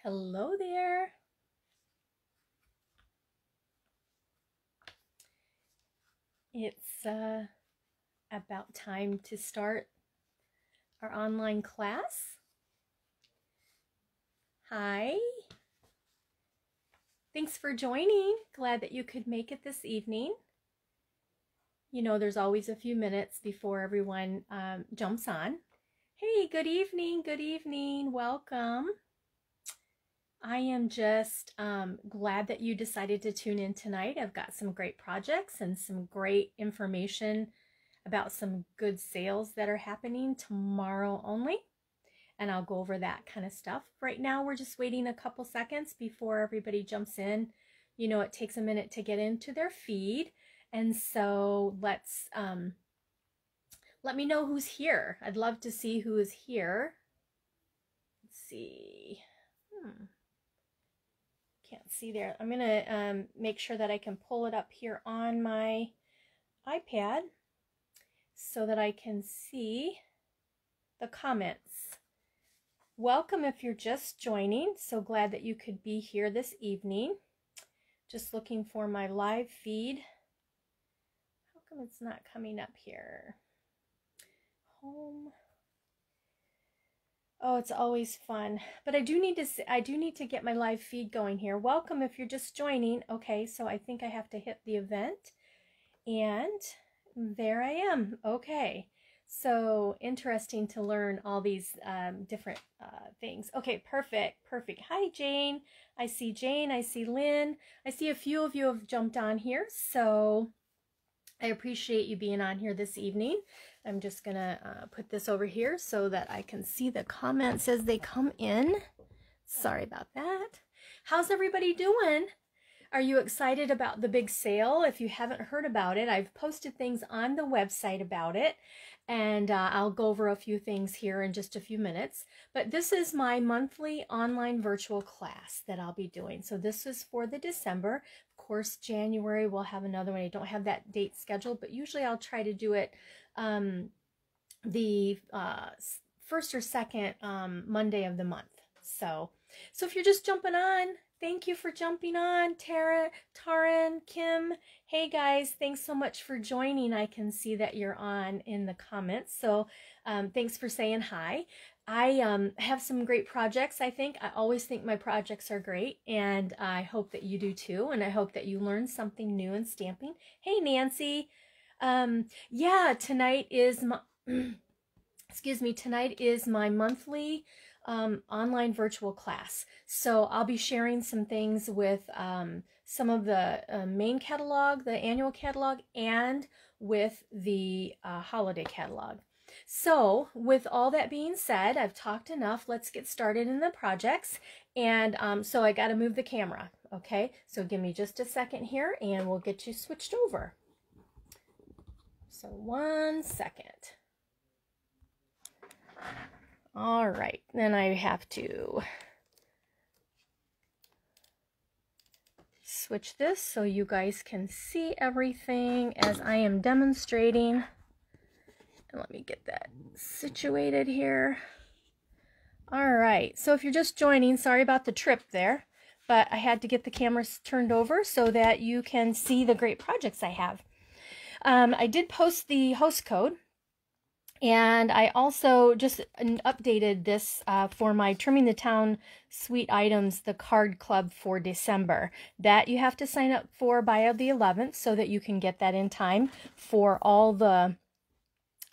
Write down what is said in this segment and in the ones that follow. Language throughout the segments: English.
Hello there. It's about time to start our online class. Hi. Thanks for joining. Glad that you could make it this evening. You know, there's always a few minutes before everyone jumps on. Hey, good evening. Good evening. Welcome. I am just glad that you decided to tune in tonight. I've got some great projects and some great information about some good sales that are happening tomorrow only. And I'll go over that kind of stuff. Right now, we're just waiting a couple seconds before everybody jumps in. You know, it takes a minute to get into their feed. And so let's, let me know who's here. I'd love to see who is here. Let's see. Can't see there. I'm going to make sure that I can pull it up here on my iPad so that I can see the comments. Welcome if you're just joining. So glad that you could be here this evening. Just looking for my live feed. How come it's not coming up here? Home. Oh, it's always fun. But I do need to get my live feed going here. Welcome if you're just joining. Okay, so I think I have to hit the event. And there I am. Okay. So interesting to learn all these different things. Okay, perfect. Hi, Jane. I see Jane. I see Lynn. I see a few of you have jumped on here. So I appreciate you being on here this evening. I'm just going to put this over here so that I can see the comments as they come in. Sorry about that. How's everybody doing? Are you excited about the big sale? If you haven't heard about it, I've posted things on the website about it, and I'll go over a few things here in just a few minutes. But this is my monthly online virtual class that I'll be doing. So this is for the December. Of course, January we'll have another one. I don't have that date scheduled, but usually I'll try to do it the first or second Monday of the month. So if you're just jumping on, thank you for jumping on. Tara, Taran, Kim. Hey guys, thanks so much for joining. I can see that you're on in the comments. So thanks for saying hi. I have some great projects, I think. I always think my projects are great, and I hope that you do too. And I hope that you learn something new in stamping. Hey, Nancy. Yeah, tonight is my, excuse me, tonight is my monthly online virtual class. So I'll be sharing some things with some of the main catalog, the annual catalog, and with the holiday catalog. So with all that being said, I've talked enough. Let's get started in the projects. And so I got to move the camera. Okay, so give me just a second here and we'll get you switched over. So 1 second. All right, then I have to switch this so you guys can see everything as I am demonstrating. And let me get that situated here. All right, so if you're just joining, sorry about the trip there, but I had to get the cameras turned over so that you can see the great projects I have. I did post the host code. And I also just updated this for my Trimming the Town Sweet Items, the card club for December. That you have to sign up for by the 11th so that you can get that in time for all the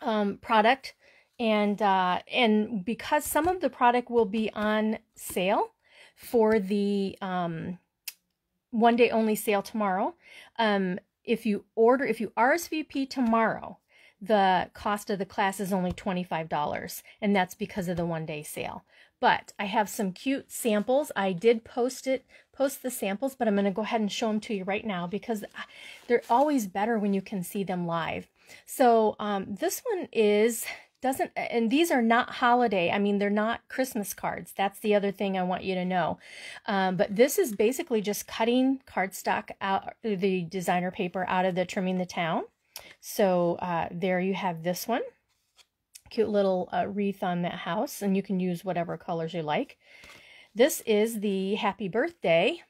product. And because some of the product will be on sale for the one day only sale tomorrow, if you RSVP tomorrow, the cost of the class is only $25, and that's because of the one-day sale. But I have some cute samples. I did post the samples, but I'm going to go ahead and show them to you right now because they're always better when you can see them live. So this one and these are not holiday. I mean, they're not Christmas cards. That's the other thing I want you to know. But this is basically just cutting cardstock out, the designer paper out of the Trimming the Town. So there you have this one. Cute little wreath on that house, and you can use whatever colors you like. This is the happy birthday,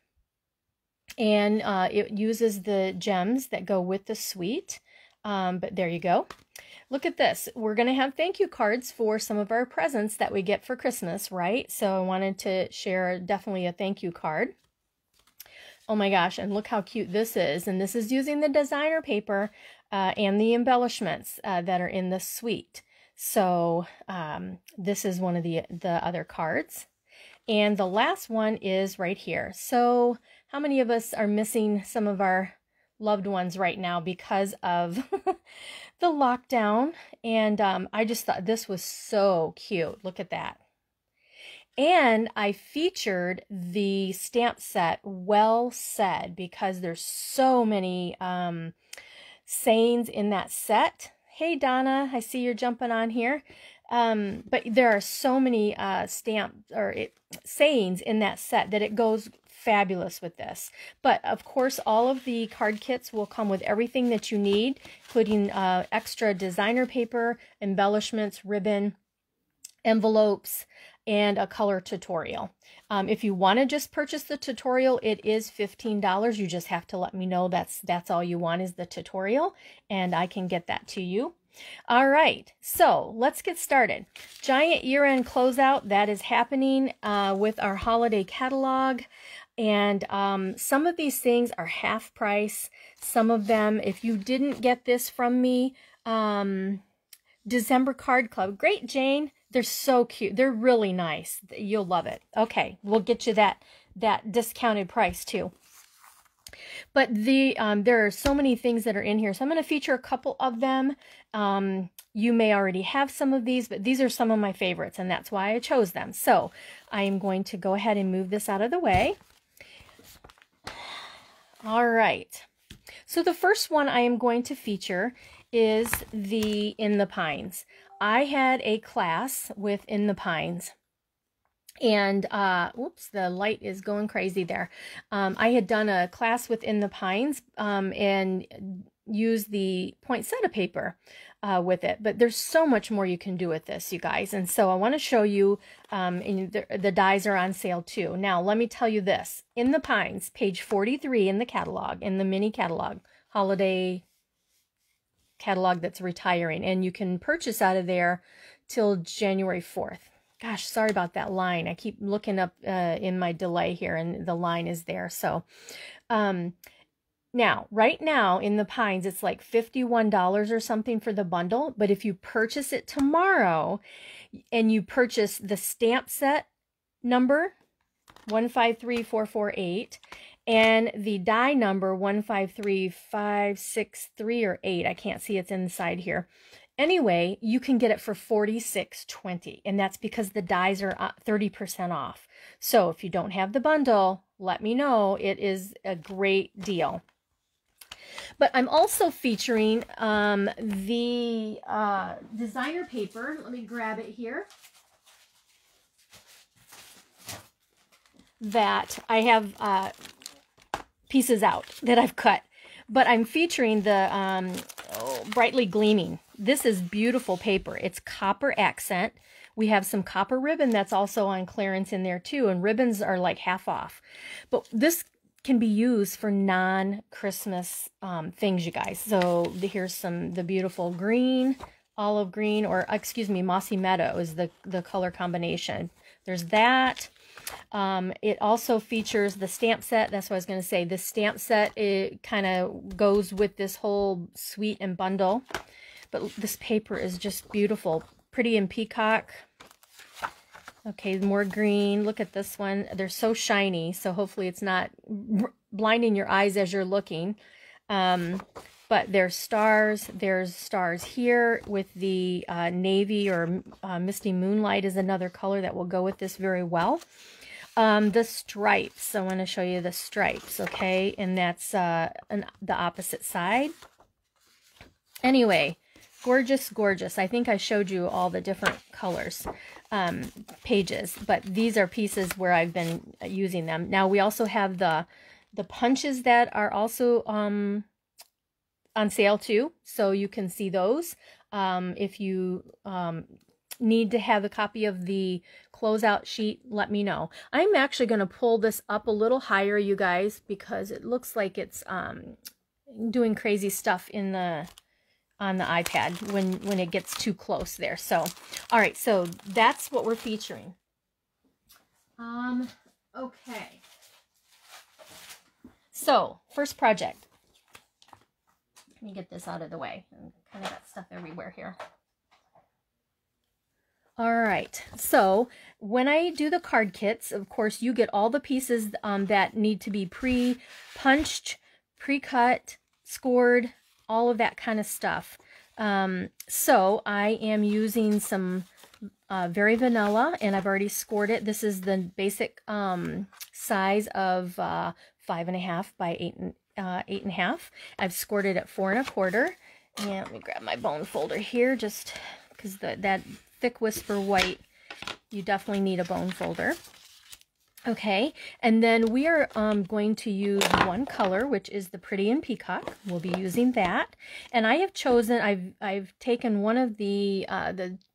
and it uses the gems that go with the suite. But there you go. Look at this. We're going to have thank you cards for some of our presents that we get for Christmas, right? So I wanted to share definitely a thank you card. Oh my gosh, and look how cute this is. And this is using the designer paper and the embellishments that are in the suite. So this is one of the other cards. And the last one is right here. So how many of us are missing some of our loved ones right now because of the lockdown? And I just thought this was so cute. Look at that. And I featured the stamp set Well Said because there's so many sayings in that set. Hey Donna, I see you're jumping on here. But there are so many sayings in that set that it goes fabulous with this. But of course, all of the card kits will come with everything that you need, including extra designer paper, embellishments, ribbon, envelopes, and a color tutorial. If you want to just purchase the tutorial, it is $15. You just have to let me know that's all you want is the tutorial, and I can get that to you. All right, so let's get started. Giant year-end closeout, that is happening with our holiday catalog. And some of these things are half price. Some of them, if you didn't get this from me, December Card Club. Great, Jane. They're so cute. They're really nice. You'll love it. Okay, we'll get you that discounted price too. But there are so many things that are in here. So I'm going to feature a couple of them. You may already have some of these, but these are some of my favorites, and that's why I chose them. So I am going to go ahead and move this out of the way. All right. So the first one I am going to feature is the In the Pines. I had a class with In the Pines. And, whoops, the light is going crazy there. I had done a class within the Pines and used the poinsettia paper with it. But there's so much more you can do with this, you guys. And so I want to show you, and the dies are on sale too. Now, let me tell you this. In the Pines, page 43 in the catalog, in the mini catalog, holiday catalog that's retiring. And you can purchase out of there till January 4th. Gosh, sorry about that line. I keep looking up in my delay here, and the line is there. So now, right now in the Pines, it's like $51 or something for the bundle. But if you purchase it tomorrow and you purchase the stamp set number 153448 and the die number 153563 or 8, I can't see, it's inside here. Anyway, you can get it for $46.20, and that's because the dies are 30% off. So if you don't have the bundle, let me know. It is a great deal. But I'm also featuring the designer paper. Let me grab it here. That I have pieces out that I've cut. But I'm featuring the Brightly Gleaming. This is beautiful paper. It's copper accent. We have some copper ribbon that's also on clearance in there too, and ribbons are like half off. But this can be used for non-Christmas things, you guys. So here's the beautiful green, olive green, or excuse me, mossy meadow is the color combination. There's that. It also features the stamp set. That's what I was going to say. The stamp set, it kind of goes with this whole suite and bundle. But this paper is just beautiful. Pretty in peacock. Okay, more green. Look at this one. They're so shiny, so hopefully it's not blinding your eyes as you're looking. But there's stars. There's stars here with the navy or misty moonlight is another color that will go with this very well. The stripes. I want to show you the stripes, okay? And that's the opposite side. Anyway, gorgeous, gorgeous. I think I showed you all the different colors pages, but these are pieces where I've been using them. Now we also have the punches that are also on sale too, so you can see those if you need to have a copy of the closeout sheet, let me know. I'm actually going to pull this up a little higher, you guys, because it looks like it's doing crazy stuff in the on the iPad when it gets too close there. So, all right, so that's what we're featuring. Okay. So, first project. Let me get this out of the way. I kind of got stuff everywhere here. All right, so when I do the card kits, of course, you get all the pieces that need to be pre-punched, pre-cut, scored, all of that kind of stuff. So I am using some very vanilla, and I've already scored it. This is the basic size of 5.5 by 8.5. I've scored it at 4 1/4. And let me grab my bone folder here, just because that thick whisper white, you definitely need a bone folder. Okay, and then we are going to use one color, which is the Pretty in Peacock. We'll be using that, and I have chosen. I've taken one of the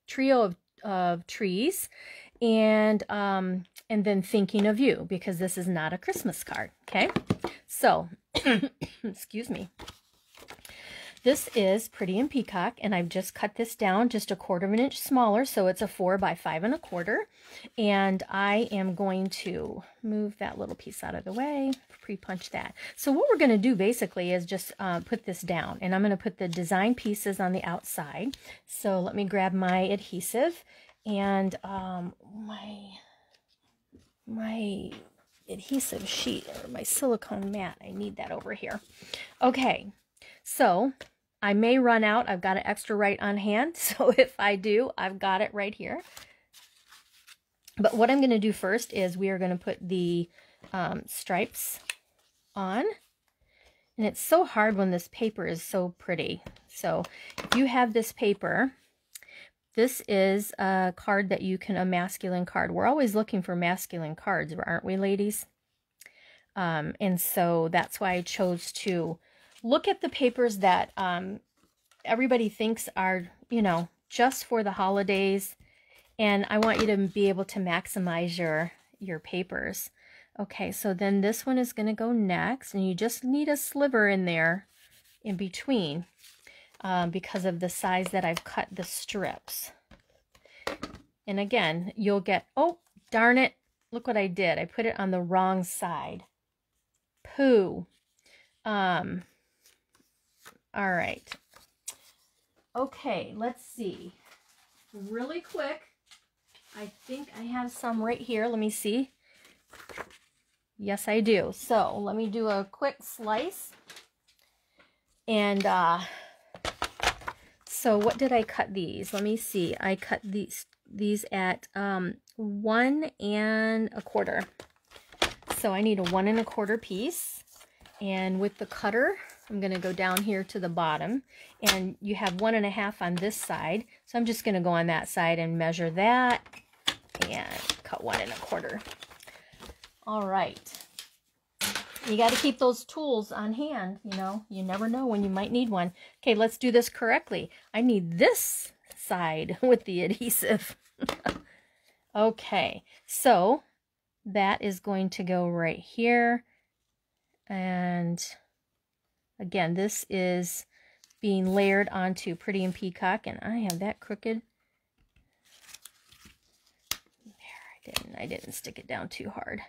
trio of trees, and then Thinking of You, because this is not a Christmas card. Okay, so excuse me. This is Pretty in Peacock, and I've just cut this down just 1/4 inch smaller, so it's a 4 by 5 1/4. And I am going to move that little piece out of the way, pre-punch that. So what we're going to do basically is just put this down, and I'm going to put the design pieces on the outside. So let me grab my adhesive and my adhesive sheet, or my silicone mat. I need that over here. Okay. So I may run out. I've got an extra right on hand. So if I do, I've got it right here. But what I'm going to do first is we are going to put the stripes on. And it's so hard when this paper is so pretty. So if you have this paper, this is a card that you can, a masculine card. We're always looking for masculine cards, aren't we, ladies? And so that's why I chose to look at the papers that everybody thinks are, you know, just for the holidays. And I want you to be able to maximize your papers. Okay, so then this one is going to go next. And you just need a sliver in there in between because of the size that I've cut the strips. And again, you'll get, oh, darn it. Look what I did. I put it on the wrong side. Pooh. All right. Okay, let's see. Really quick. I think I have some right here. Let me see. Yes, I do. So let me do a quick slice. And so what did I cut these? Let me see. I cut these at 1 1/4. So I need a 1 1/4 piece. And with the cutter, I'm going to go down here to the bottom, and you have 1 1/2 on this side. So I'm just going to go on that side and measure that and cut 1 1/4. All right. You got to keep those tools on hand. You know, you never know when you might need one. Okay, let's do this correctly. I need this side with the adhesive. Okay, so that is going to go right here. And again, this is being layered onto Pretty in Peacock, and I have that crooked. There, I didn't stick it down too hard.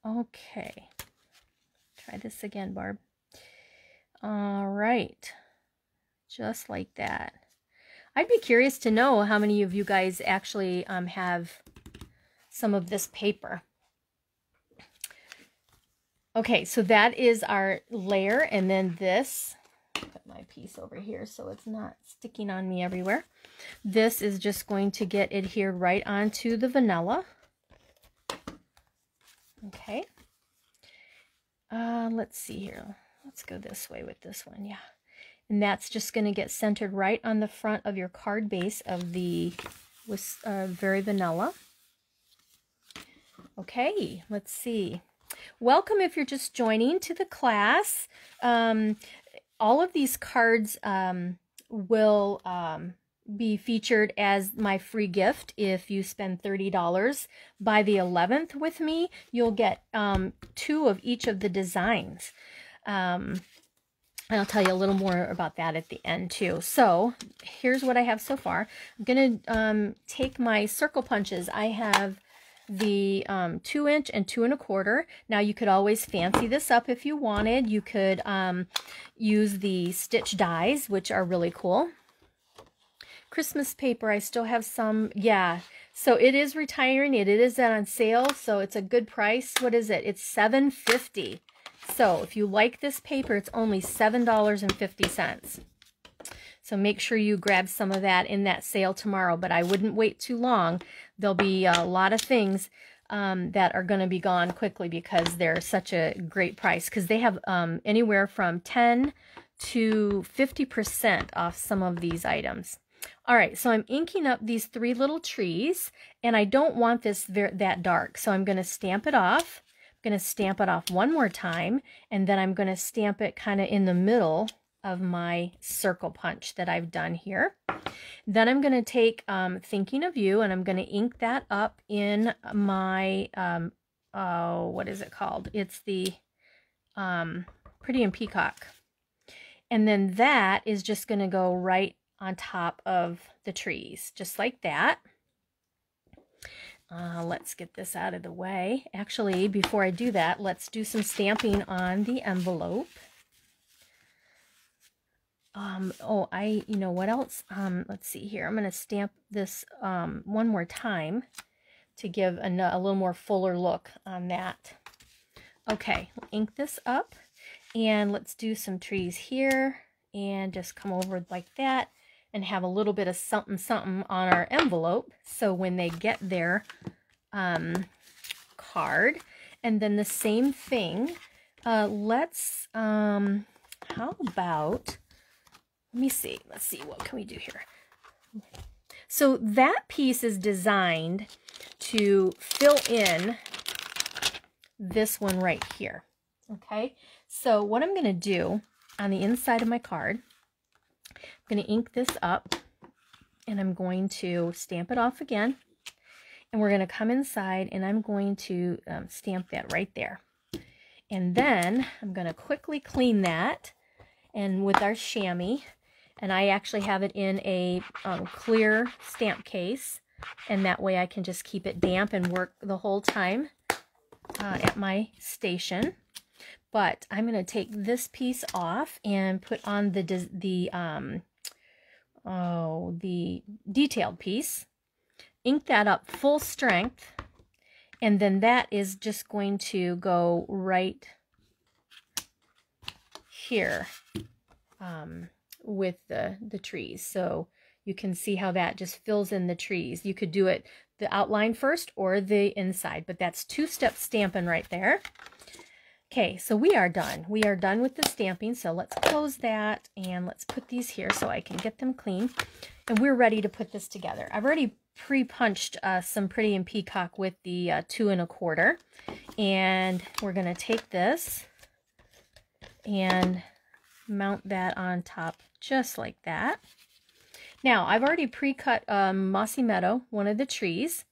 Okay. Try this again, Barb. All right. Just like that. I'd be curious to know how many of you guys actually have some of this paper. Okay, so that is our layer, and then this, put my piece over here so it's not sticking on me everywhere. This is just going to get adhered right onto the vanilla. Okay. Let's see here. Let's go this way with this one, yeah. And that's just going to get centered right on the front of your card base of the Very Vanilla. Okay, let's see. Welcome if you're just joining to the class. All of these cards will be featured as my free gift. If you spend $30 by the 11th with me, you'll get 2 of each of the designs. And I'll tell you a little more about that at the end too. So here's what I have so far. I'm going to take my circle punches. I have the 2-inch and 2 1/4. Now you could always fancy this up if you wanted. You could use the stitch dies, which are really cool. Christmas paper, I still have some. Yeah, so it is retiring. It is on sale, so it's a good price. What is it? It's $7.50. So if you like this paper, it's only $7.50. So make sure you grab some of that in that sale tomorrow, but I wouldn't wait too long. There'll be a lot of things that are going to be gone quickly because they're such a great price, because they have anywhere from 10 to 50% off some of these items. All right, so I'm inking up these 3 little trees, and I don't want this that dark, so I'm going to stamp it off. I'm going to stamp it off one more time, and then I'm going to stamp it kind of in the middle of my circle punch that I've done here. Then I'm going to take Thinking of You, and I'm going to ink that up in my, what is it called? It's the Pretty in Peacock. And then that is just going to go right on top of the trees, just like that. Let's get this out of the way. Actually, before I do that, let's do some stamping on the envelope. You know what else? Let's see here. I'm going to stamp this one more time to give a little more fuller look on that. Okay, ink this up, and let's do some trees here, and just come over like that, and have a little bit of something something on our envelope, so when they get their card. And then the same thing, let's how about, let me see, let's see, what can we do here? So that piece is designed to fill in this one right here. Okay, so what I'm going to do on the inside of my card, I'm going to ink this up, and I'm going to stamp it off again, and we're going to come inside, and I'm going to stamp that right there. And then I'm going to quickly clean that, and with our chamois, and I actually have it in a clear stamp case, and that way I can just keep it damp and work the whole time at my station. But I'm going to take this piece off and put on the detailed piece, ink that up full strength, and then that is just going to go right here with the trees. So you can see how that just fills in the trees. You could do it the outline first or the inside, but that's 2-step stamping right there. Okay, so we are done. We are done with the stamping, so let's close that, and let's put these here so I can get them clean. And we're ready to put this together. I've already pre-punched some Pretty in Peacock with the 2 1/4, and we're going to take this and mount that on top just like that. Now, I've already pre-cut Mossy Meadow, one of the trees,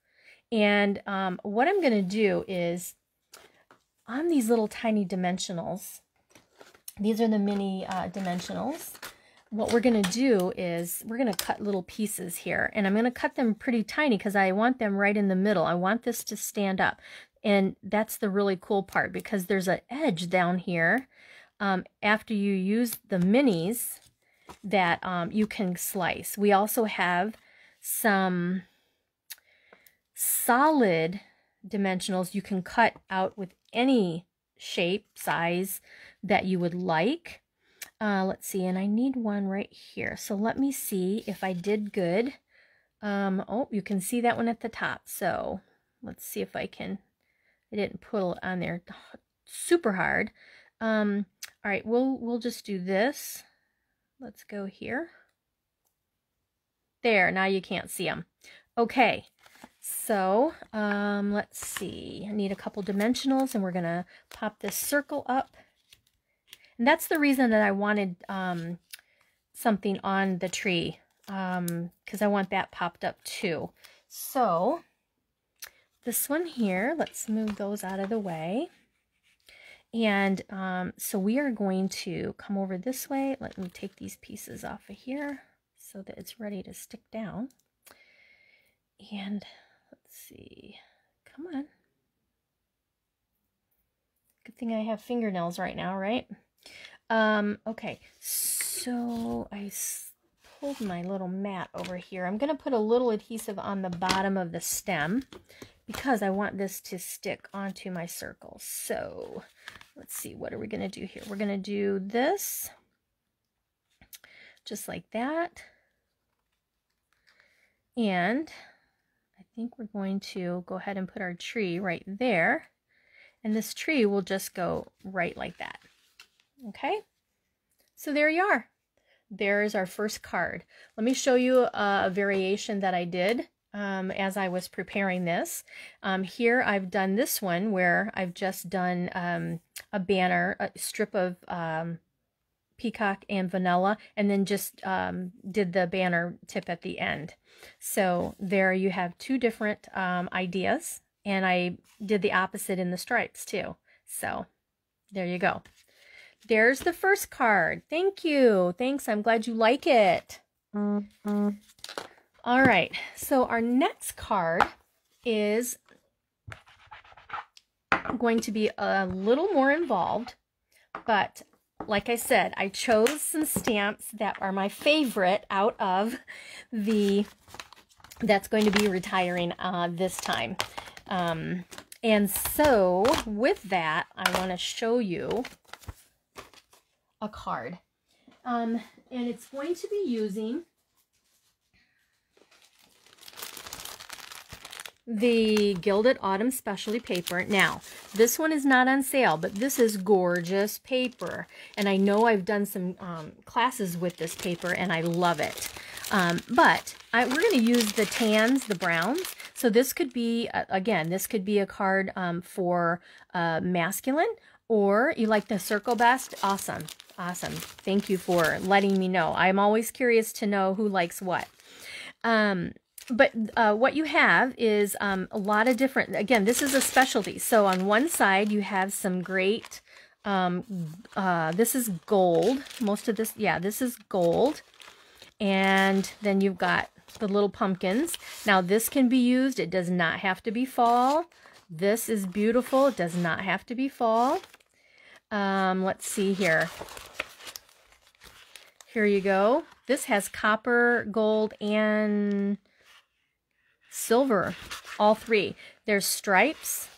and what I'm going to do is, on these little tiny dimensionals, these are the mini dimensionals, what we're going to do is we're going to cut little pieces here, and I'm going to cut them pretty tiny because I want them right in the middle. I want this to stand up, and that's the really cool part, because there's an edge down here after you use the minis that you can slice. We also have some solid dimensionals you can cut out with any shape, size that you would like. Let's see, and I need one right here. So let me see if I did good. Oh, you can see that one at the top. So let's see if I can, I didn't pull it on there super hard. All right, we'll just do this. Let's go here. There, now you can't see them. Okay, so let's see. I need a couple dimensionals, and we're gonna pop this circle up. And that's the reason that I wanted something on the tree because I want that popped up too. So this one here, let's move those out of the way. And so we are going to come over this way. Let me take these pieces off of here so that it's ready to stick down. And let's see, come on. Good thing I have fingernails right now, right? Okay, so I pulled my little mat over here. I'm going to put a little adhesive on the bottom of the stem because I want this to stick onto my circle. So let's see, what are we going to do here? We're going to do this just like that. And I think we're going to go ahead and put our tree right there. And this tree will just go right like that. Okay, so there you are. There's our first card. Let me show you a variation that I did as I was preparing this. Here I've done this one where I've just done a banner, a strip of peacock and vanilla, and then just did the banner tip at the end. So there you have two different ideas, and I did the opposite in the stripes too. So there you go. There's the first card. Thank you. Thanks. I'm glad you like it. All right. So our next card is going to be a little more involved, but like I said, I chose some stamps that are my favorite out of the that's going to be retiring this time. And so with that, I want to show you a card. And it's going to be using the Gilded Autumn Specialty paper. Now, this one is not on sale, but this is gorgeous paper. And I know I've done some classes with this paper, and I love it. But we're going to use the tans, the browns. So this could be, again, this could be a card for masculine, or you like the circle best. Awesome. Awesome. Thank you for letting me know. I'm always curious to know who likes what. But what you have is a lot of different, again, this is a specialty. So on one side, you have some great, this is gold. Most of this, yeah, this is gold. And then you've got the little pumpkins. Now this can be used. It does not have to be fall. This is beautiful. It does not have to be fall. Let's see here. Here you go. This has copper, gold, and silver, all three. There's stripes.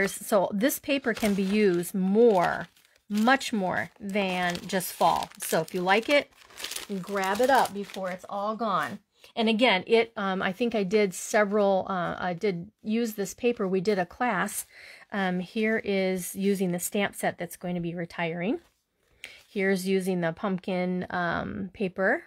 So this paper can be used more, much more than just fall. So if you like it, grab it up before it's all gone. And again, I think I did several, I did use this paper. We did a class. Here is using the stamp set that's going to be retiring. Here's using the pumpkin paper.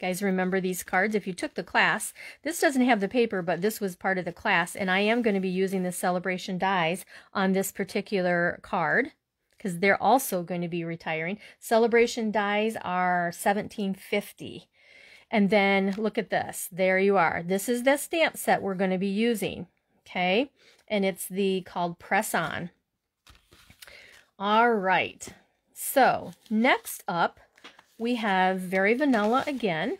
Guys, remember these cards if you took the class. This doesn't have the paper, but this was part of the class, and I am going to be using the celebration dies on this particular card because they're also going to be retiring. Celebration dies are $17.50. And then look at this. There you are. This is the stamp set we're going to be using. Okay, and it's called Press On. All right. So next up, we have Very Vanilla again,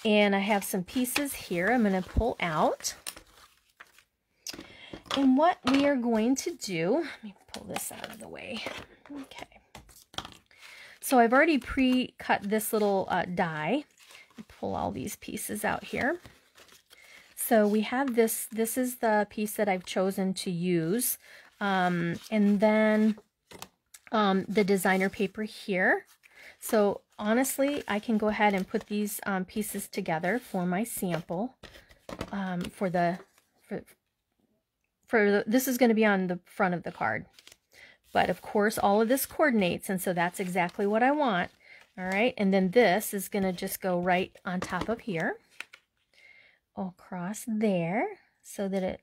and I have some pieces here I'm going to pull out. And what we are going to do, let me pull this out of the way. Okay. So I've already pre-cut this little die. Pull all these pieces out here. So we have this is the piece that I've chosen to use. And then the designer paper here. So honestly, I can go ahead and put these pieces together for my sample. This is going to be on the front of the card. But of course, all of this coordinates, and so that's exactly what I want. All right, and then this is going to just go right on top of here, across there, so that it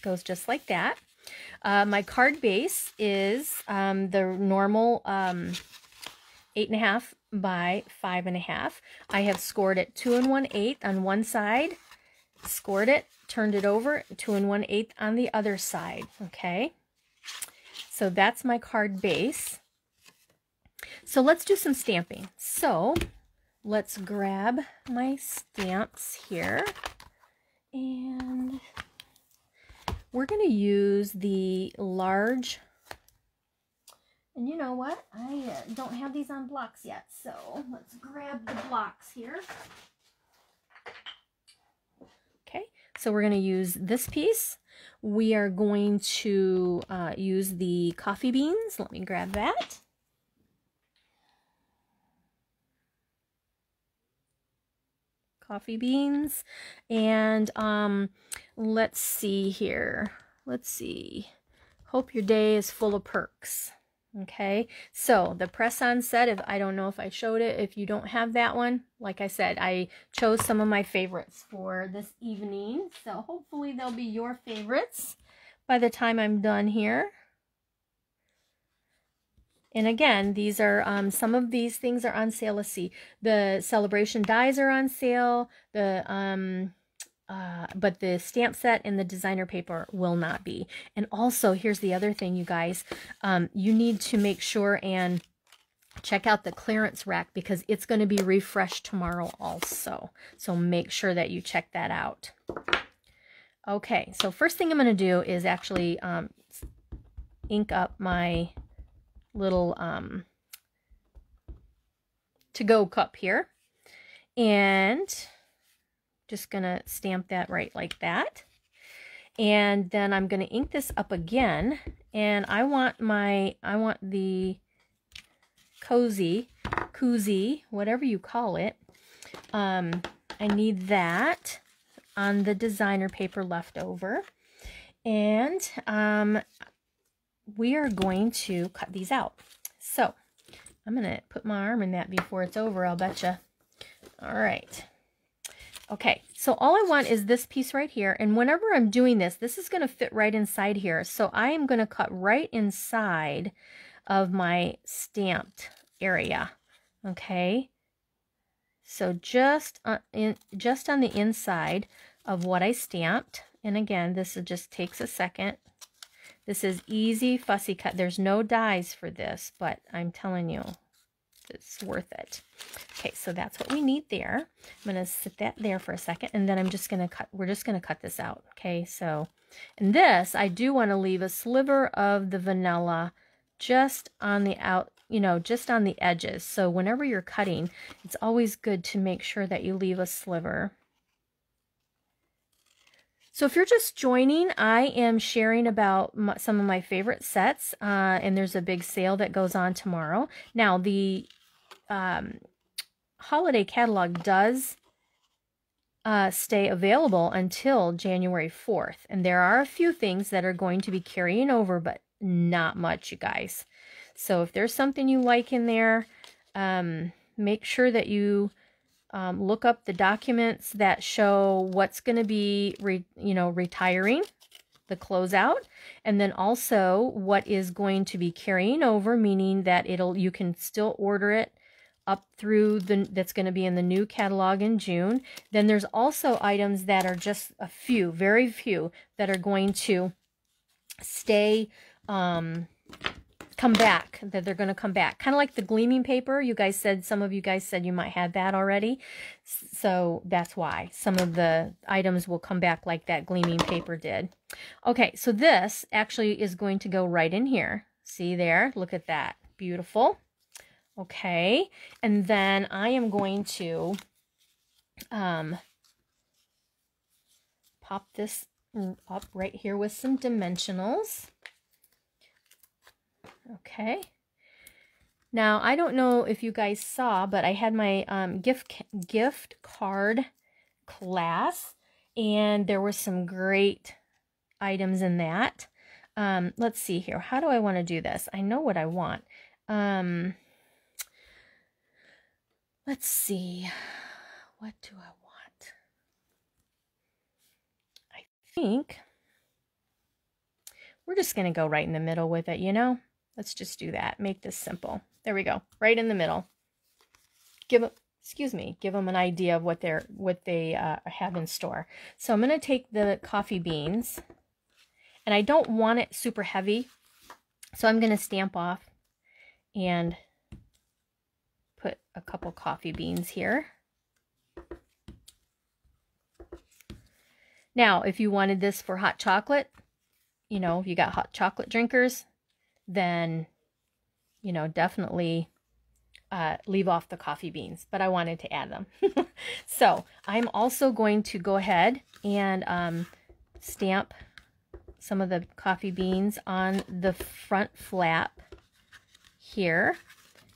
goes just like that. My card base is the normal 8.5 by 5.5. I have scored it 2 1/8 on one side, scored it, turned it over, 2 1/8 on the other side. Okay, so that's my card base. So let's do some stamping. So let's grab my stamps here, and we're going to use the large. And you know what? I don't have these on blocks yet, so let's grab the blocks here. Okay, so we're going to use this piece. We are going to use the coffee beans. Let me grab that. Coffee beans. And let's see here. Let's see. Hope your day is full of perks. Okay, so the press-on set, if I don't know if I showed it, if you don't have that one, like I said, I chose some of my favorites for this evening, so hopefully they'll be your favorites by the time I'm done here. And again, these are some of these things are on sale. Let's see, the celebration dies are on sale, but the stamp set and the designer paper will not be. And also, here's the other thing, you guys. You need to make sure and check out the clearance rack because it's going to be refreshed tomorrow also. So make sure that you check that out. Okay, so first thing I'm going to do is actually ink up my little to-go cup here. And just gonna stamp that right like that, and then I'm gonna ink this up again, and I want the koozie, whatever you call it. I need that on the designer paper left over, and we are going to cut these out. So I'm gonna put my arm in that before it's over, I'll betcha. All right. Okay, so all I want is this piece right here, and whenever I'm doing this, this is going to fit right inside here. So I am going to cut right inside of my stamped area. Okay, so just on the inside of what I stamped. And again, this just takes a second. This is easy, fussy cut. There's no dies for this, but I'm telling you, it's worth it. Okay, so that's what we need there. I'm going to sit that there for a second, and then I'm just going to cut, we're just going to cut this out. Okay, so, and this, I do want to leave a sliver of the vanilla just on the out, you know, just on the edges. So whenever you're cutting, it's always good to make sure that you leave a sliver. So if you're just joining, I am sharing about some of my favorite sets, and there's a big sale that goes on tomorrow. Now, the holiday catalog does stay available until January 4th, and there are a few things that are going to be carrying over, but not much, you guys. So if there's something you like in there, make sure that you look up the documents that show what's going to be, retiring, the closeout, and then also what is going to be carrying over, meaning that you can still order it up through that's going to be in the new catalog in June. Then there's also items that are just a few, very few, that are going to stay, come back, that they're going to come back. Kind of like the gleaming paper. You guys said, some of you guys said you might have that already. So that's why some of the items will come back like that gleaming paper did. Okay, so this actually is going to go right in here. See there? Look at that. Beautiful. Okay, and then I am going to pop this up right here with some dimensionals. Okay. Now, I don't know if you guys saw, but I had my gift card class, and there were some great items in that. Let's see here. How do I want to do this? I know what I want. Let's see. What do I want? I think we're just going to go right in the middle with it, you know? Let's just do that. Make this simple. There we go. Right in the middle. give them, give them an idea of what they have in store. So I'm going to take the coffee beans, and I don't want it super heavy, so I'm going to stamp off and put a couple coffee beans here. Now, if you wanted this for hot chocolate, you know, if you got hot chocolate drinkers, then, you know, definitely leave off the coffee beans, but I wanted to add them. So I'm also going to go ahead and stamp some of the coffee beans on the front flap here.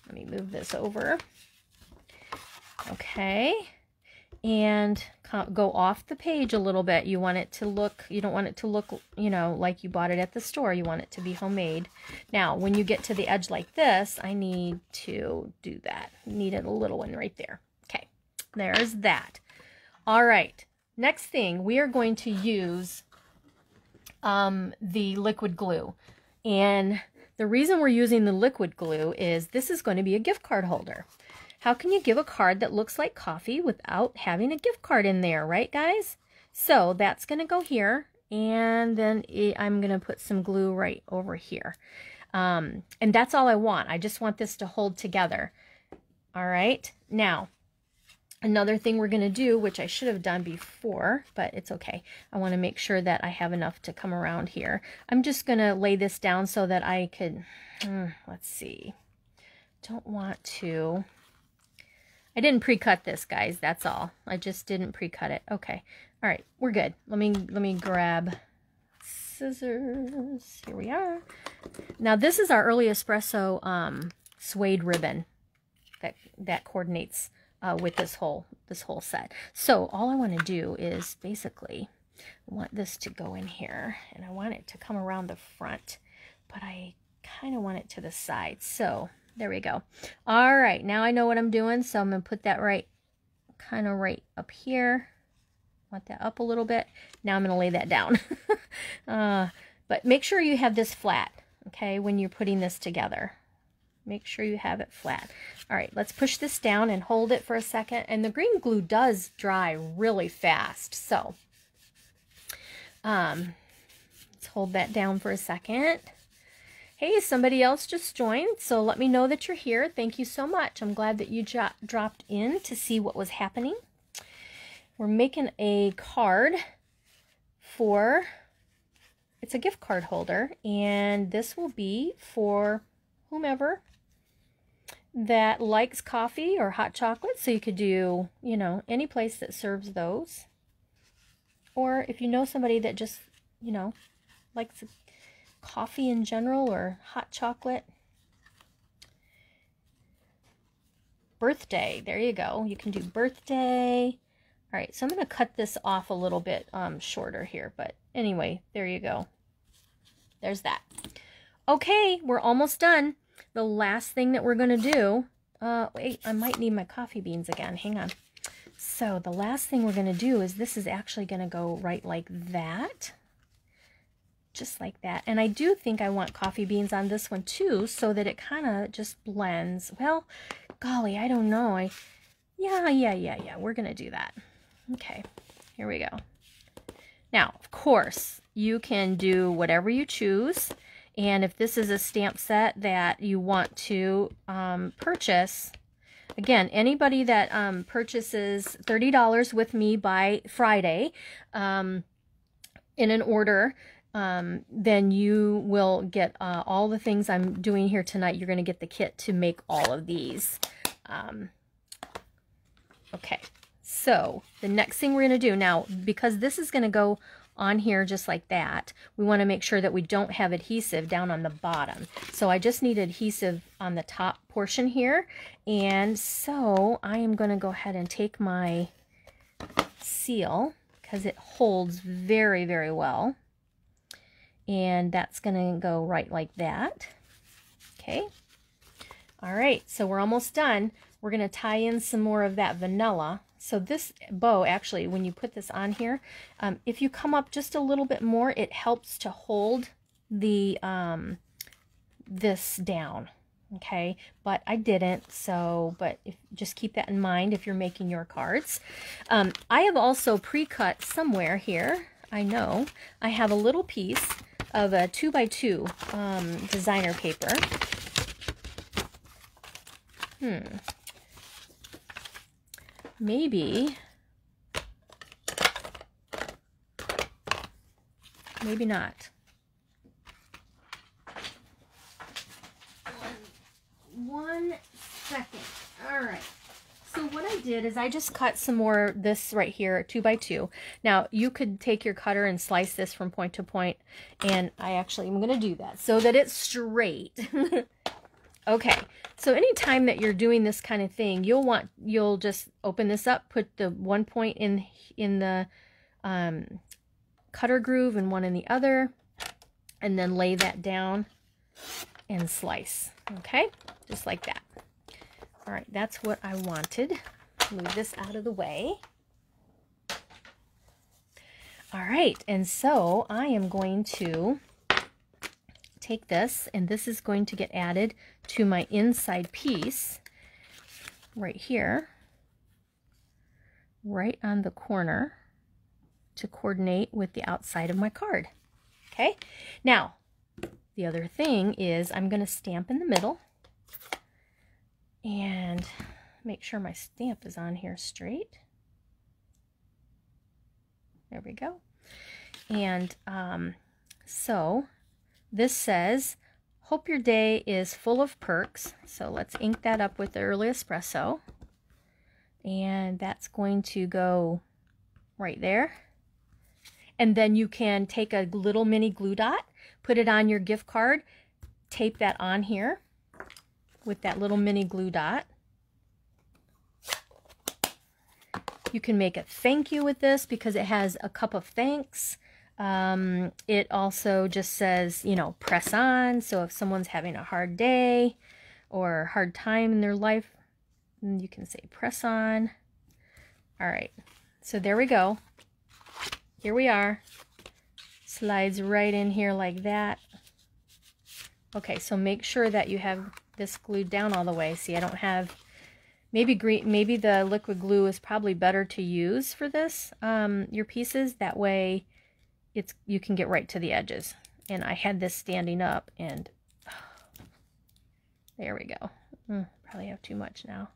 Let me move this over. Okay. And go off the page a little bit. You want it to look, you don't want it to look, you know, like you bought it at the store. You want it to be homemade. Now, when you get to the edge like this, I need to do that. Needed a little one right there. Okay, there's that. All right, next thing, we are going to use the liquid glue. And the reason we're using the liquid glue is this is going to be a gift card holder. How can you give a card that looks like coffee without having a gift card in there, right, guys? So that's going to go here, and then I'm going to put some glue right over here. And that's all I want. I just want this to hold together. All right. Now, another thing we're going to do, which I should have done before, but it's okay. I want to make sure that I have enough to come around here. I'm just going to lay this down so that I could, let's see. Don't want to... I didn't pre-cut this, guys. That's all. I just didn't pre-cut it. Okay. All right. We're good. Let me grab scissors. Here we are. Now, this is our early espresso suede ribbon that coordinates with this whole set. So all I want to do is basically I want this to go in here, and I want it to come around the front, but I kind of want it to the side. So there we go. All right, now I know what I'm doing, so I'm going to put that kind of right up here. Want that up a little bit. Now I'm going to lay that down. But make sure you have this flat, okay, when you're putting this together. Make sure you have it flat. All right, let's push this down and hold it for a second. And the green glue does dry really fast, so let's hold that down for a second. Hey, somebody else just joined, so let me know that you're here. Thank you so much. I'm glad that you dropped in to see what was happening. We're making a card for, it's a gift card holder, and this will be for whomever that likes coffee or hot chocolate. So you could do, you know, any place that serves those. Or if you know somebody that just, you know, likes coffee in general or hot chocolate. Birthday, there you go. You can do birthday. All right, so I'm going to cut this off a little bit shorter here, but anyway, there you go. There's that. Okay, we're almost done. The last thing that we're going to do, wait, I might need my coffee beans again. Hang on. So the last thing we're going to do is this is actually going to go right like that. Just like that. And I do think I want coffee beans on this one too, so that it kind of just blends. Well, golly, I don't know. Yeah, we're going to do that. Okay, here we go. Now, of course, you can do whatever you choose. And if this is a stamp set that you want to purchase, again, anybody that purchases $30 with me by Friday in an order, then you will get all the things I'm doing here tonight. You're going to get the kit to make all of these. Okay, so the next thing we're going to do now, because this is going to go on here just like that, we want to make sure that we don't have adhesive down on the bottom. So I just need adhesive on the top portion here. And so I am going to go ahead and take my seal, because it holds very, very well. And that's going to go right like that. Okay. All right, so we're almost done. We're going to tie in some more of that vanilla. So this bow, actually, when you put this on here, if you come up just a little bit more, it helps to hold the this down. okay, but I didn't. So, but just keep that in mind if you're making your cards. I have also pre-cut somewhere here. I know I have a little piece of a 2x2 designer paper. Maybe not. One second. All right. So what I did is I just cut some more this right here, 2x2. Now you could take your cutter and slice this from point to point, and I actually am going to do that so that it's straight. Okay. So anytime that you're doing this kind of thing, you'll just open this up, put the one point in the cutter groove and one in the other, and then lay that down and slice. Okay, just like that. All right, that's what I wanted. Move this out of the way. All right, and so I am going to take this, and this is going to get added to my inside piece right here, right on the corner, to coordinate with the outside of my card. Okay, now the other thing is I'm going to stamp in the middle and make sure my stamp is on here straight. There we go. And so this says, hope your day is full of perks. So let's ink that up with the early espresso. And that's going to go right there. And then you can take a little mini glue dot, put it on your gift card, tape that on here with that little mini glue dot. You can make a thank you with this because it has a cup of thanks. It also just says, you know, press on. So if someone's having a hard day or hard time in their life, you can say press on. All right, so there we go. Here we are. Slides right in here like that. Okay, so make sure that you have this glued down all the way. See, I don't have, maybe the liquid glue is probably better to use for this, your pieces. That way you can get right to the edges. And I had this standing up, and there we go. Probably have too much now.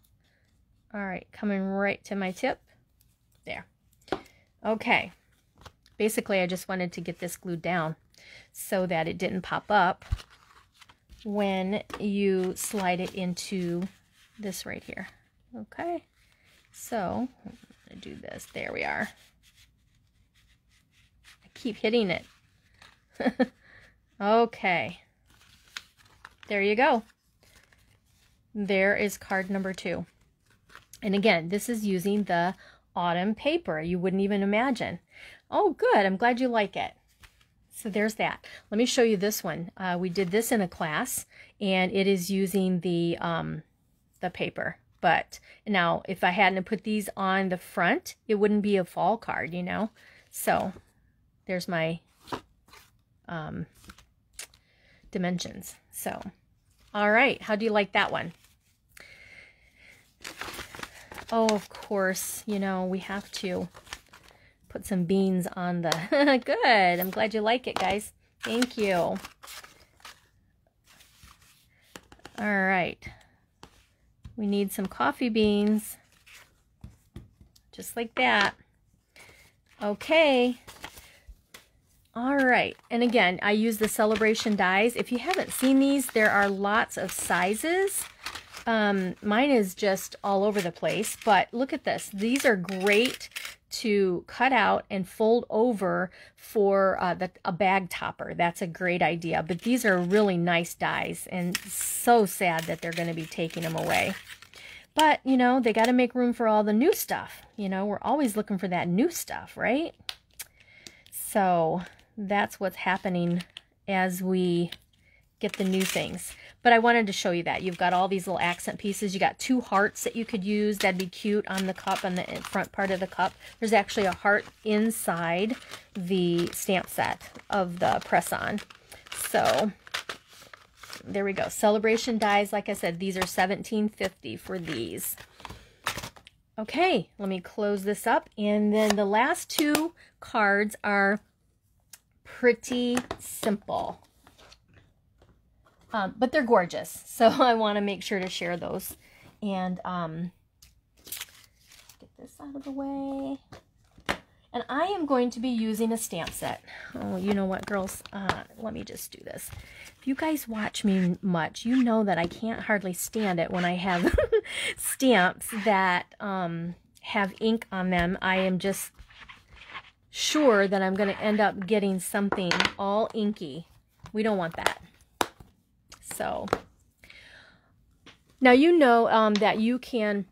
All right, coming right to my tip. There. Okay. Basically, I just wanted to get this glued down so that it didn't pop up when you slide it into this right here. Okay, so I'm going to do this. There we are. I keep hitting it. Okay, there you go. There is card number 2. And again, this is using the autumn paper. You wouldn't even imagine. Oh, good. I'm glad you like it. So there's that. Let me show you this one. We did this in a class, and it is using the paper. But now, if I hadn't put these on the front, it wouldn't be a fall card, you know. So there's my dimensions. So, all right. How do you like that one? Oh, of course, you know, we have to put some beans on the... Good. I'm glad you like it, guys. Thank you. All right. We need some coffee beans. Just like that. Okay. All right. And again, I use the Celebration dies. If you haven't seen these, there are lots of sizes. Mine is just all over the place, but look at this. These are great to cut out and fold over for a bag topper. That's a great idea, but these are really nice dies, and so sad that they're going to be taking them away. But, you know, they got to make room for all the new stuff. You know, we're always looking for that new stuff, right? So that's what's happening as we get the new things. But I wanted to show you that. You've got all these little accent pieces. You got 2 hearts that you could use. That'd be cute on the cup, on the front part of the cup. There's actually a heart inside the stamp set of the press-on. So there we go. Celebration dies. Like I said, these are $17.50 for these. Okay, let me close this up. And then the last two cards are pretty simple. But they're gorgeous. So I want to make sure to share those. And get this out of the way. And I am going to be using a stamp set. Oh, you know what, girls? Let me just do this. If you guys watch me much, you know that I can't hardly stand it when I have stamps that have ink on them. I am just sure that I'm going to end up getting something all inky. We don't want that. So, now you know that you can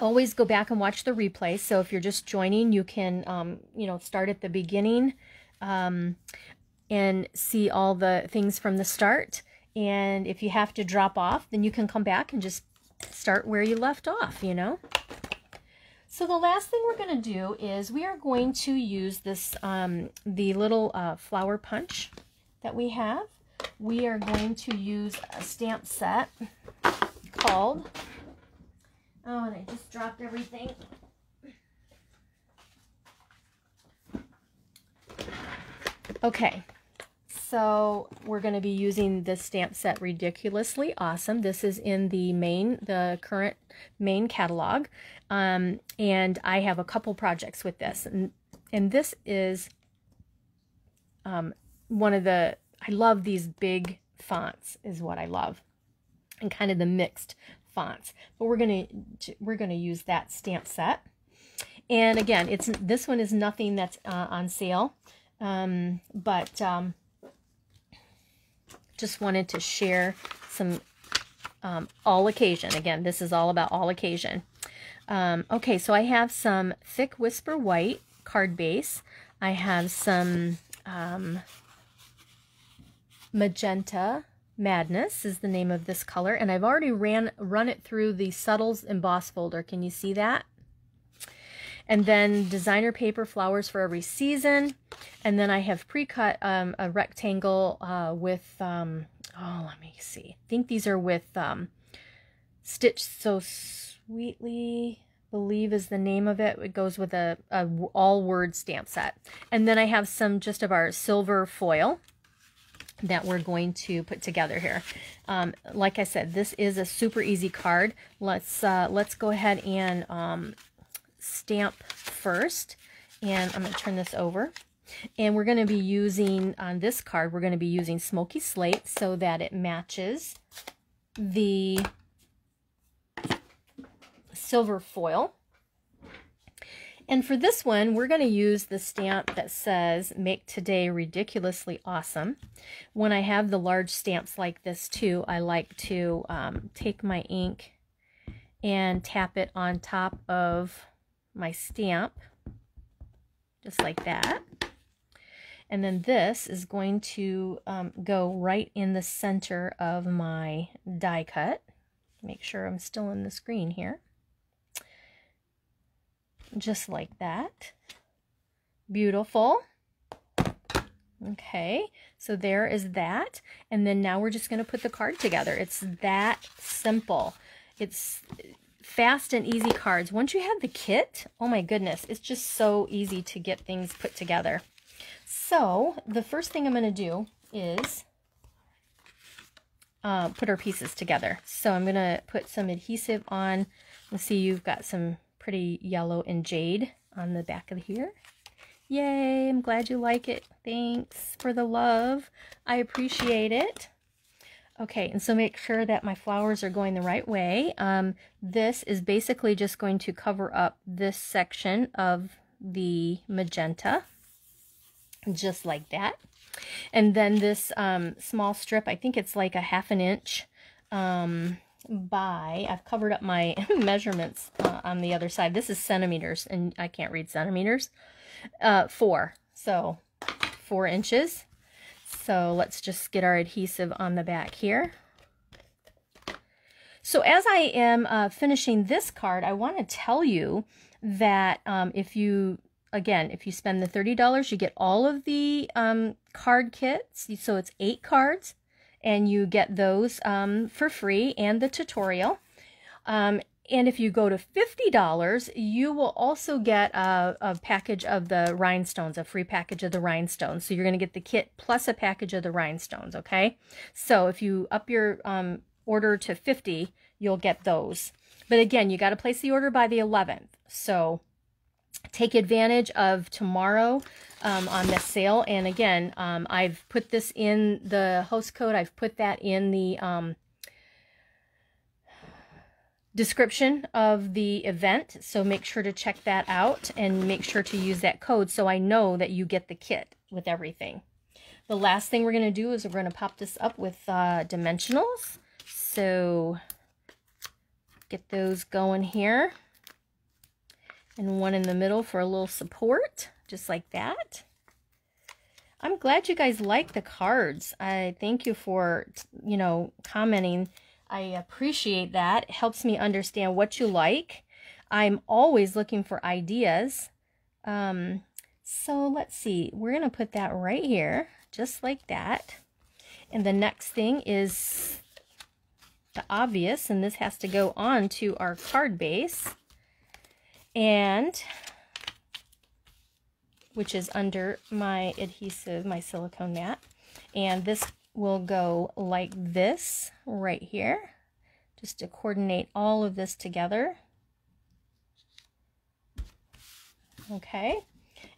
always go back and watch the replay. So if you're just joining, you can, you know, start at the beginning and see all the things from the start. And if you have to drop off, then you can come back and just start where you left off, you know. So the last thing we're going to do is we are going to use this, the little flower punch that we have. We are going to use a stamp set called... Oh, and I just dropped everything. Okay, so we're going to be using this stamp set Ridiculously Awesome. This is in the current main catalog, and I have a couple projects with this, and this is one of the. I love these big fonts, is what I love, and kind of the mixed fonts, but we're gonna use that stamp set. And again, this one is nothing that's on sale, but just wanted to share some all occasion. Again, this is all about all occasion. Okay, so I have some thick Whisper White card base. I have some Magenta Madness is the name of this color, and I've already run it through the Subtles emboss folder. Can you see that? And then designer paper, Flowers for Every Season, and then I have pre-cut a rectangle with oh, let me see. I think these are with Stitch So Sweetly, believe is the name of it. It goes with a all-word stamp set, and then I have some just of our silver foil that we're going to put together here. Like I said, this is a super easy card. Let's go ahead and stamp first, and I'm going to turn this over. And we're going to be using, on this card, we're going to be using Smoky Slate so that it matches the silver foil. And for this one, we're going to use the stamp that says, Make Today Ridiculously Awesome. When I have the large stamps like this too, I like to take my ink and tap it on top of my stamp, just like that. And then this is going to go right in the center of my die cut. Make sure I'm still in the screen here. Just like that. Beautiful. Okay, so there is that. And then now we're just going to put the card together. It's that simple. It's fast and easy cards. Once you have the kit, oh my goodness, it's just so easy to get things put together. So the first thing I'm going to do is put our pieces together. So I'm going to put some adhesive on. Let's see, you've got some pretty yellow and jade on the back of here. Yay, I'm glad you like it. Thanks for the love. I appreciate it. Okay, and so make sure that my flowers are going the right way. This is basically just going to cover up this section of the magenta, just like that. And then this small strip, I think it's like a 1/2 inch I've covered up my measurements on the other side. This is centimeters, and I can't read centimeters. 4, so 4 inches. So let's just get our adhesive on the back here. So as I am finishing this card, I want to tell you that if you spend the $30, you get all of the card kits. So it's 8 cards, and you get those for free and the tutorial. And if you go to $50, you will also get a package of the rhinestones, a free package of the rhinestones. So you're going to get the kit plus a package of the rhinestones, okay? So if you up your order to 50, you'll get those. But again, you got to place the order by the 11th. So take advantage of tomorrow on this sale. And again, I've put this in the host code. I've put that in the description of the event, so make sure to check that out and make sure to use that code so I know that you get the kit with everything. The last thing we're going to do is we're going to pop this up with dimensionals. So get those going here, and one in the middle for a little support, just like that. I'm glad you guys like the cards. I thank you for, you know, commenting. I appreciate that. It helps me understand what you like. I'm always looking for ideas. So let's see. We're going to put that right here, just like that. And the next thing is the obvious, and this has to go on to our card base, and which is under my adhesive, my silicone mat. And this will go like this right here, just to coordinate all of this together. Okay,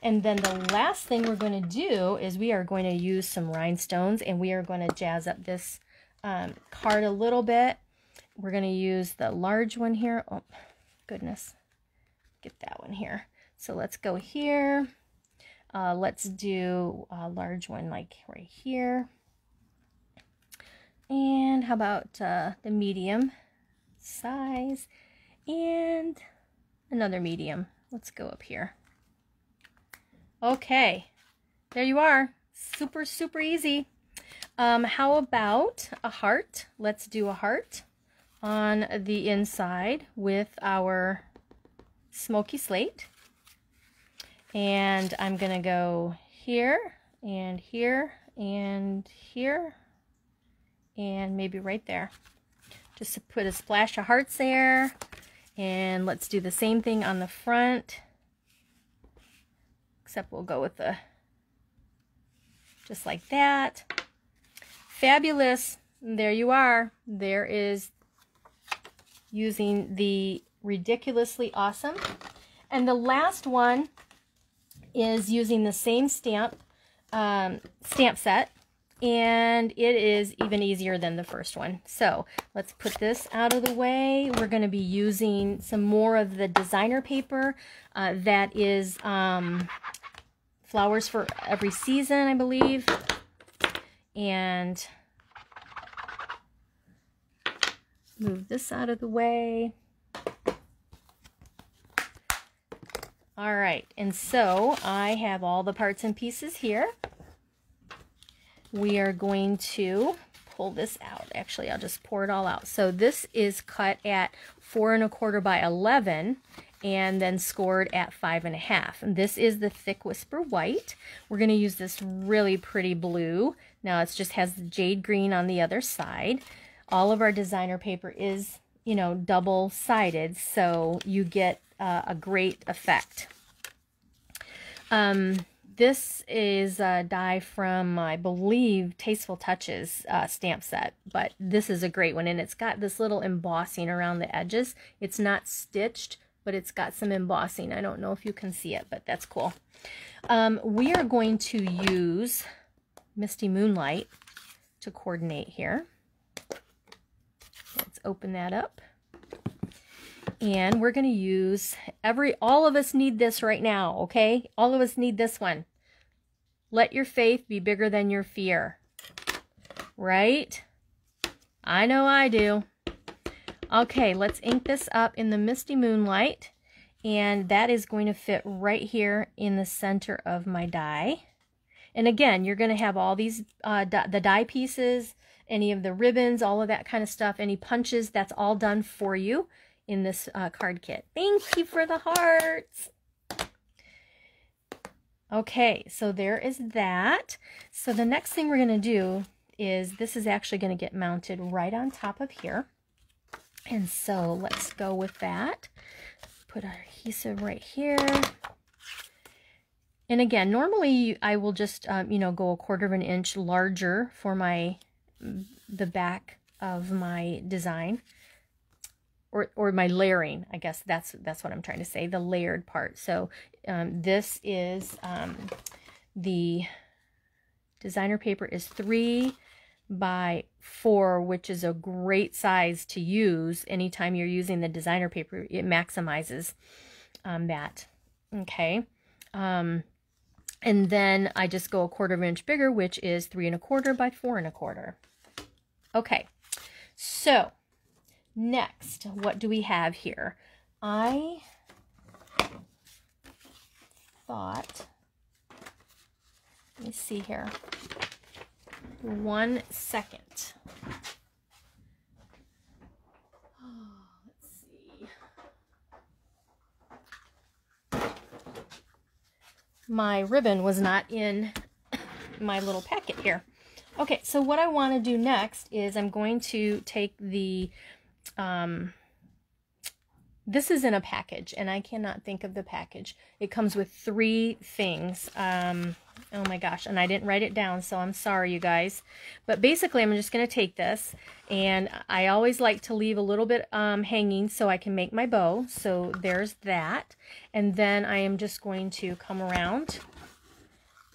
and then the last thing we're going to do is we are going to use some rhinestones, and we are going to jazz up this card a little bit. We're going to use the large one here. Oh goodness, get that one here. So let's go here. Let's do a large one like right here. And how about the medium size and another medium? Let's go up here. Okay, there you are. Super, super easy. How about a heart? Let's do a heart on the inside with our smoky slate. And I'm going to go here and here and here, and maybe right there. Just to put a splash of hearts there. And let's do the same thing on the front. Except we'll go with the, just like that. Fabulous. There you are. There is using the ridiculously awesome. And the last one is using the same stamp set. And it is even easier than the first one. So let's put this out of the way. We're going to be using some more of the designer paper that is Flowers for Every Season, I believe. And move this out of the way. All right, and so I have all the parts and pieces here. We are going to pull this out. Actually, I'll just pour it all out. So this is cut at 4 1/4 by 11 and then scored at 5 1/2. And this is the Thick Whisper White. We're going to use this really pretty blue. Now it just has the jade green on the other side. All of our designer paper is, you know, double-sided, so you get a great effect. This is a die from, I believe, Tasteful Touches stamp set, but this is a great one, and it's got this little embossing around the edges. It's not stitched, but it's got some embossing. I don't know if you can see it, but that's cool. We are going to use Misty Moonlight to coordinate here. Let's open that up. And we're going to use all of us need this right now, okay? All of us need this one. Let your faith be bigger than your fear. Right? I know I do. Okay, let's ink this up in the Misty Moonlight. And that is going to fit right here in the center of my die. And again, you're going to have all these, the die pieces, any of the ribbons, all of that kind of stuff, any punches, that's all done for you in this card kit. Thank you for the hearts. Okay, so there is that. So the next thing we're going to do is this is actually going to get mounted right on top of here. And so let's go with that. Put our adhesive right here. And again, normally I will just, you know, go 1/4 of an inch larger for the back of my design, or my layering. I guess that's what I'm trying to say, the layered part. So this is the designer paper is 3 by 4, which is a great size to use anytime you're using the designer paper. It maximizes that. Okay. And then I just go 1/4 of an inch bigger, which is 3 1/4 by 4 1/4. Okay, so next, what do we have here? I thought, let me see here, 1 second. My ribbon was not in my little packet here. Okay, so what I want to do next is I'm going to take the, this is in a package, and I cannot think of the package. It comes with 3 things. Oh my gosh, and I didn't write it down, so I'm sorry, you guys. But basically, I'm just going to take this, and I always like to leave a little bit hanging so I can make my bow. So there's that. And then I am just going to come around,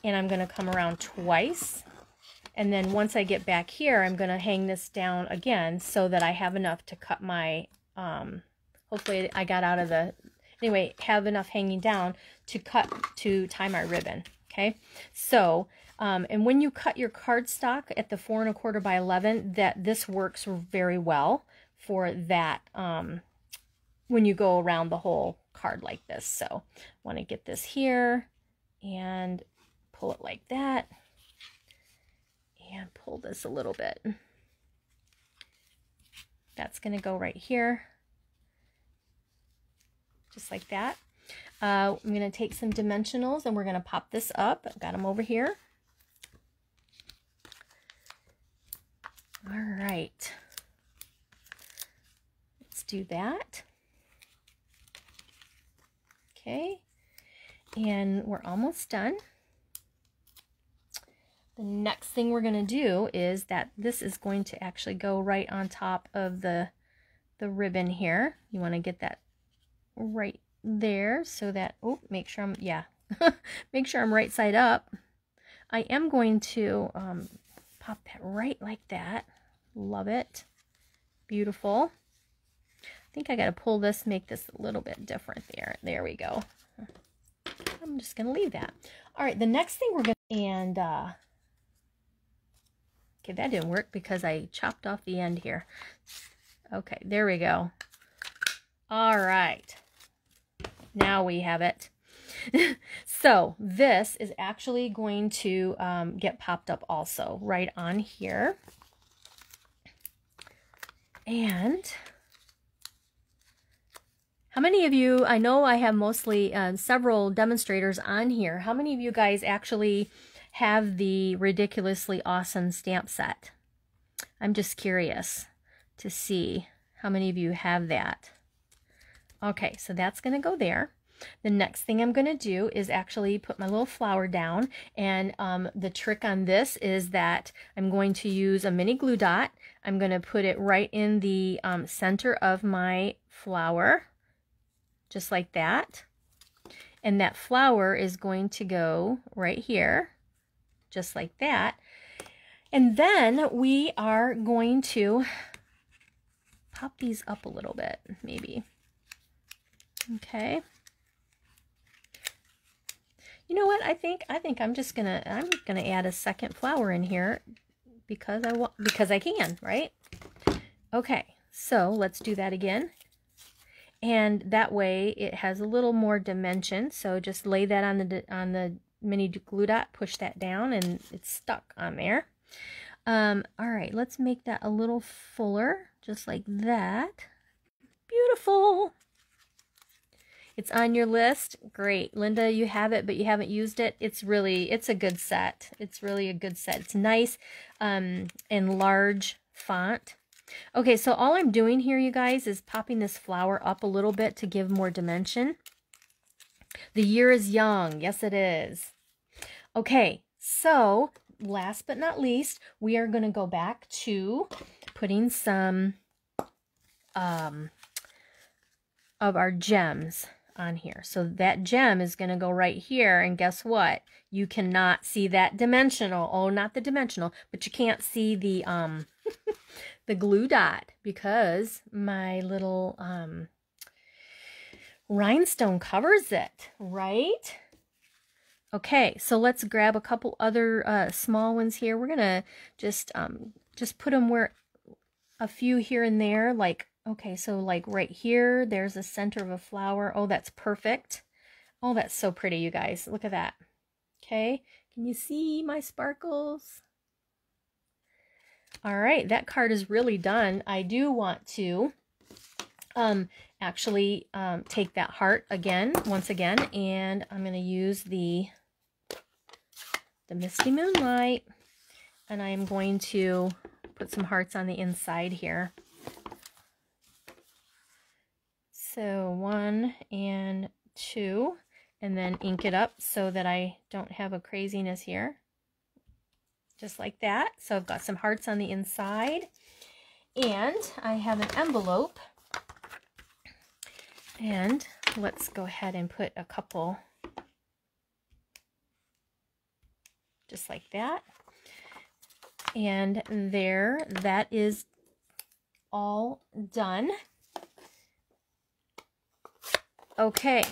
and I'm going to come around twice. And then once I get back here, I'm going to hang this down again so that I have enough to cut my, hopefully I got out of the, anyway, have enough hanging down to tie my ribbon. Okay, so, and when you cut your cardstock at the 4 1/4 by 11, this works very well for that, when you go around the whole card like this. So I want to get this here and pull it like that, and pull this a little bit. That's going to go right here, just like that. I'm going to take some dimensionals, and we're going to pop this up. I've got them over here. All right. Let's do that. Okay. And we're almost done. The next thing we're going to do is that this is going to actually go right on top of the ribbon here. You want to get that right there so that, oh, make sure I'm, yeah, make sure I'm right side up. I am going to pop that right like that. Love it. Beautiful. I think I got to pull this, make this a little bit different there. There we go. I'm just going to leave that. All right, the next thing we're going to, and okay, that didn't work because I chopped off the end here. Okay, there we go. All right. Now we have it. So this is actually going to get popped up also right on here. And how many of you, I know I have mostly several demonstrators on here. How many of you guys actually have the Ridiculously Awesome stamp set? I'm just curious to see how many of you have that. Okay, so that's going to go there. The next thing I'm going to do is actually put my little flower down, and the trick on this is that I'm going to use a mini glue dot. I'm going to put it right in the center of my flower, just like that. And that flower is going to go right here, just like that. And then we are going to pop these up a little bit, maybe. Okay. You know what? I think I'm gonna add a second flower in here because I can, right? Okay. So let's do that again. And that way it has a little more dimension. So just lay that on the mini glue dot, push that down, and it's stuck on there. All right, let's make that a little fuller, just like that. Beautiful. It's on your list. Great. Linda, you have it, but you haven't used it. It's a good set. It's really a good set. It's nice and large font. Okay, so all I'm doing here, you guys, is popping this flower up a little bit to give more dimension. The year is young. Yes, it is. Okay, so last but not least, we are going to go back to putting some of our gems on here. So that gem is going to go right here, and guess what? You cannot see that dimensional. Oh, not the dimensional, but you can't see the the glue dot because my little rhinestone covers it, right? Okay, so let's grab a couple other small ones here. We're gonna just put them where a few here and there, like, okay, so like right here, there's a center of a flower. Oh, that's perfect. Oh, that's so pretty, you guys. Look at that. Okay, can you see my sparkles? All right, that card is really done. I do want to actually take that heart once again, and I'm going to use the Misty Moonlight, and I am going to put some hearts on the inside here. So 1 and 2, and then ink it up so that I don't have a craziness here. Just like that. So I've got some hearts on the inside, and I have an envelope, and let's go ahead and put a couple just like that. And there, that is all done. Okay.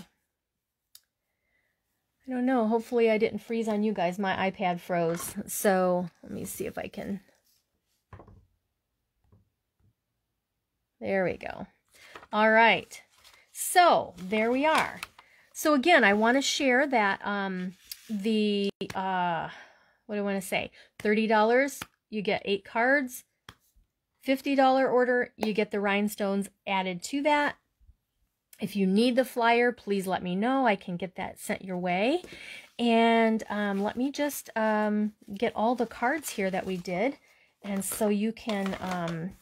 I don't know, hopefully I didn't freeze on you guys. My iPad froze. So let me see if I can. There we go. All right. So there we are. So again, I want to share that what do I want to say? $30, you get 8 cards. $50 order, you get the rhinestones added to that. If you need the flyer, please let me know. I can get that sent your way. And let me just get all the cards here that we did. And so you can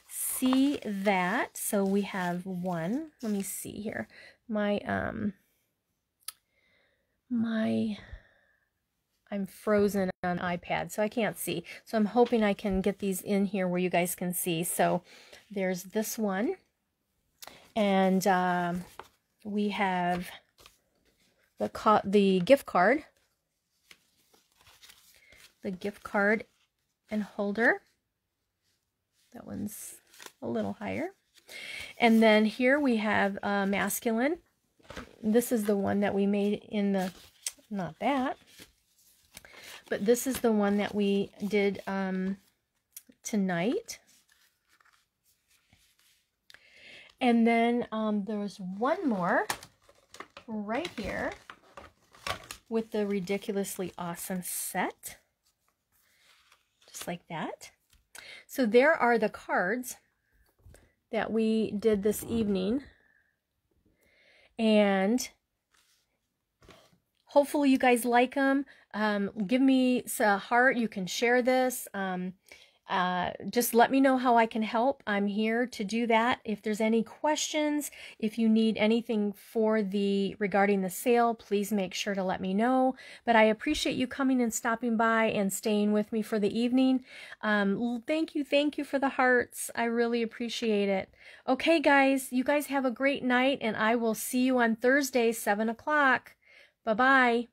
see that. So we have one. Let me see here. I'm frozen on iPad, so I can't see. So I'm hoping I can get these in here where you guys can see. So there's this one. And we have the gift card. The gift card and holder. That one's a little higher. And then here we have masculine. This is the one that we made in the, not that, but this is the one that we did tonight. And then there's one more right here with the ridiculously awesome set. Just like that. So there are the cards that we did this evening. And hopefully you guys like them. Give me a heart. You can share this. Just let me know how I can help. I'm here to do that. If there's any questions, if you need anything regarding the sale, please make sure to let me know. But I appreciate you coming and stopping by and staying with me for the evening. Thank you for the hearts. I really appreciate it. Okay, guys, you guys have a great night, and I will see you on Thursday, 7 o'clock. Bye-bye.